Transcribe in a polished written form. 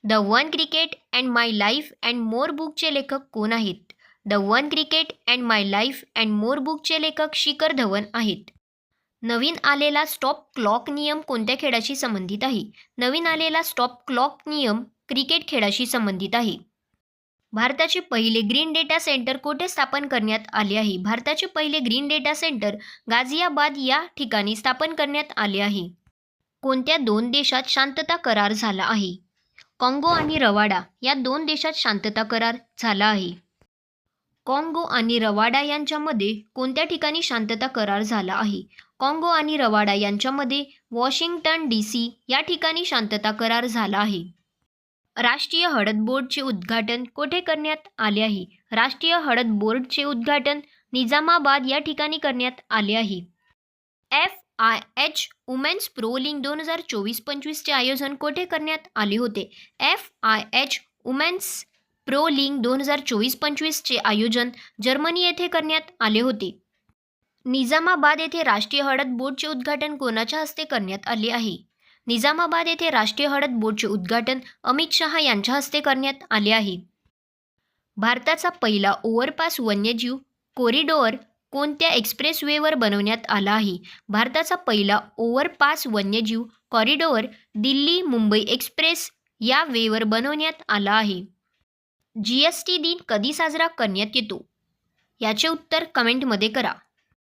The one cricket and my life and more बुकचे लेखक कोण आहेत? The one cricket and my life and more बुकचे लेखक शिखर धवन आहेत. नवीन आलेला स्टॉप क्लॉक नियम कोणत्या खेळाशी संबंधित आहे? नवीन आलेला स्टॉप क्लॉक नियम क्रिकेट खेळाशी संबंधित आहे. भारताचे पहिले ग्रीन डेटा सेंटर कोठे स्थापन करण्यात आले आहे? भारताचे पहिले ग्रीन डेटा सेंटर गाझियाबाद या ठिकाणी स्थापन करण्यात आले आहे. कोणत्या दोन देशात शांतता करार झाला आहे? काँगो आणि रवांडा या दोन देशात शांतता करार झाला आहे. काँगो आणि रवांडा यांच्यामध्ये कोणत्या ठिकाणी शांतता करार झाला आहे? काँगो आणि रवांडा यांच्यामध्ये वॉशिंग्टन DC या ठिकाणी शांतता करार झाला आहे. राष्ट्रीय हळद बोर्डचे उद्घाटन कोठे करण्यात आले आहे? राष्ट्रीय हळद बोर्डचे उद्घाटन निजामाबाद या ठिकाणी करण्यात आले आहे. FIH वुमेन्स प्रो लीग 2024-25 चे आयोजन कोठे करण्यात आले होते? FIH वुमेन्स प्रो लीग 2024-25 चे आयोजन जर्मनी येथे करण्यात आले होते. निजामाबाद येथे राष्ट्रीय हळद बोर्डचे उद्घाटन कोणाच्या हस्ते करण्यात आले आहे? निजामाबाद येथे राष्ट्रीय हळद बोर्डचे उद्घाटन अमित शहा यांच्या हस्ते करण्यात आले आहे. भारताचा पहिला ओव्हरपास वन्यजीव कॉरिडॉर कोणत्या एक्सप्रेसवेवर बनवण्यात आला आहे? भारताचा पहिला ओव्हरपास वन्यजीव कॉरिडॉर दिल्ली मुंबई एक्सप्रेस या वेवर बनवण्यात आला आहे. GST दिन कधी साजरा करण्यात येतो? याचे उत्तर कमेंटमध्ये करा.